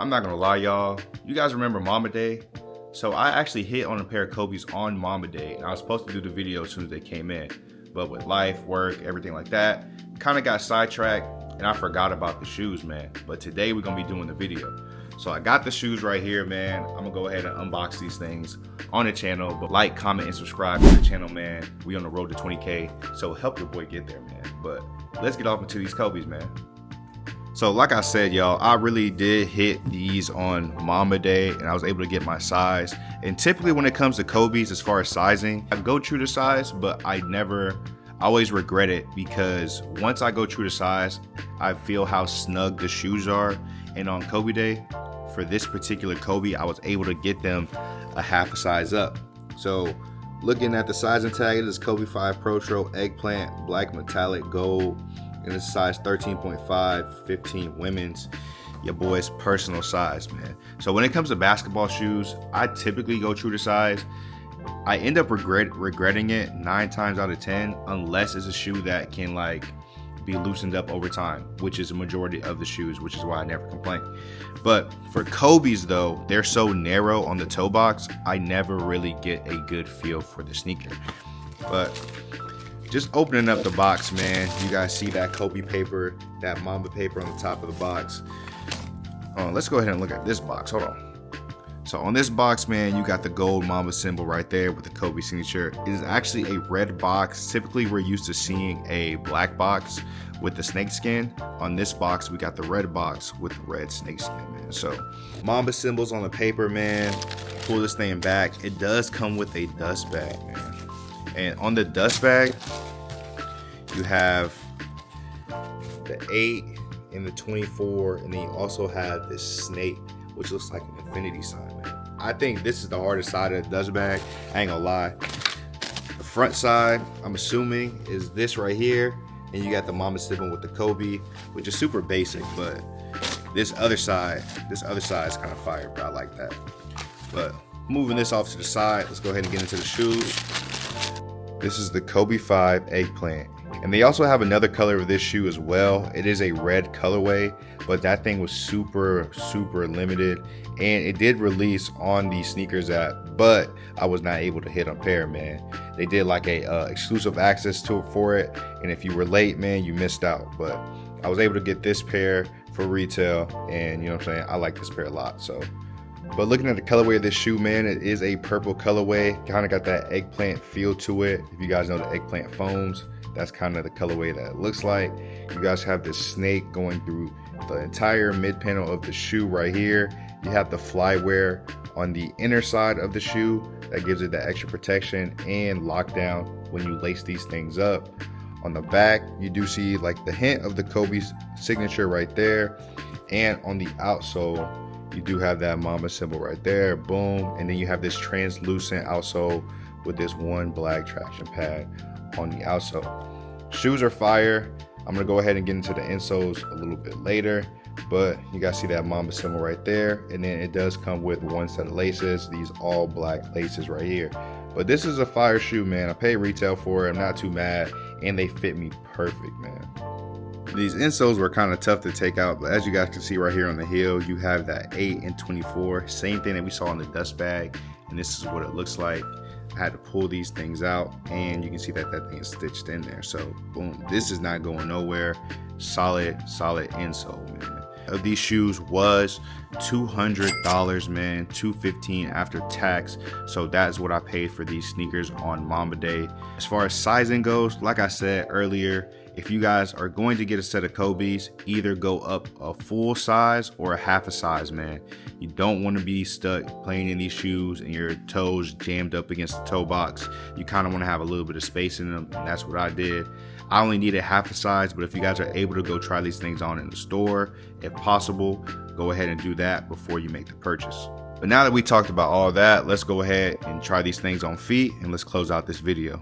I'm not gonna lie, y'all. You guys remember Mamba Day? So I actually hit on a pair of Kobe's on Mamba Day, and I was supposed to do the video as soon as they came in. But with life, work, everything like that, kind of got sidetracked, and I forgot about the shoes, man. But today we're gonna be doing the video. So I got the shoes right here, man. I'm gonna go ahead and unbox these things on the channel. But like, comment, and subscribe to the channel, man. We on the road to 20K, so help your boy get there, man. But let's get off into these Kobe's, man. So like I said, y'all, I really did hit these on Mamba Day, and I was able to get my size. And typically when it comes to Kobe's, as far as sizing, I go true to size, but I always regret it, because once I go true to size, I feel how snug the shoes are. And on Kobe Day, for this particular Kobe, I was able to get them a half a size up. So looking at the sizing tag, it is Kobe 5 Protro, Eggplant, black metallic gold. And it's size 13.5, 15 women's, your boy's personal size, man. So when it comes to basketball shoes, I typically go true to size. I end up regretting it 9 times out of 10, unless it's a shoe that can like be loosened up over time, which is a majority of the shoes, which is why I never complain. But for Kobe's though, they're so narrow on the toe box, I never really get a good feel for the sneaker. But just opening up the box, man, you guys see that Kobe paper, that Mamba paper on the top of the box. Let's go ahead and look at this box. Hold on. So on this box, man, you got the gold Mamba symbol right there with the Kobe signature. It is actually a red box. Typically, we're used to seeing a black box with the snake skin. On this box, we got the red box with the red snake skin, man. So Mamba symbols on the paper, man. Pull this thing back. It does come with a dust bag, man. And on the dust bag, you have the 8 and the 24, and then you also have this snake, which looks like an infinity sign, man. I think this is the hardest side of the dust bag. I ain't gonna lie. The front side, I'm assuming, is this right here, and you got the Mamba symbol with the Kobe, which is super basic. But this other side is kind of fire, bro. I like that. But moving this off to the side, let's go ahead and get into the shoes. This is the Kobe 5 Eggplant. And they also have another color of this shoe as well. It is a red colorway, but that thing was super limited. And it did release on the sneakers app, but I was not able to hit on pair, man. They did like a exclusive access to it for it. And if you were late, man, you missed out. But I was able to get this pair for retail, and you know what I'm saying? I like this pair a lot, so. But looking at the colorway of this shoe, man, it is a purple colorway. Kind of got that eggplant feel to it. If you guys know the eggplant foams, that's kind of the colorway that it looks like. You guys have this snake going through the entire mid panel of the shoe right here. You have the flyware on the inner side of the shoe that gives it that extra protection and lockdown when you lace these things up. On the back, you do see like the hint of the Kobe's signature right there. And on the outsole, you do have that Mamba symbol right there, boom. And then you have this translucent outsole with this one black traction pad on the outsole. Shoes are fire. I'm gonna go ahead and get into the insoles a little bit later, but you guys see that Mamba symbol right there. And then it does come with one set of laces, these all black laces right here. But this is a fire shoe, man. I paid retail for it, I'm not too mad, and they fit me perfect, man. These insoles were kind of tough to take out, but as you guys can see right here on the heel, you have that 8 and 24, same thing that we saw in the dust bag, and this is what it looks like. I had to pull these things out, and you can see that that thing is stitched in there. So boom, this is not going nowhere. Solid insole, man. Of these shoes was $200, man, $215 after tax. So that's what I paid for these sneakers on Mamba Day. As far as sizing goes, like I said earlier, if you guys are going to get a set of Kobe's, either go up a full size or a half a size, man. You don't want to be stuck playing in these shoes and your toes jammed up against the toe box. You kind of want to have a little bit of space in them, and that's what I did. I only needed half a size, but if you guys are able to go try these things on in the store, if possible, go ahead and do that before you make the purchase. But now that we talked about all that, let's go ahead and try these things on feet, and let's close out this video.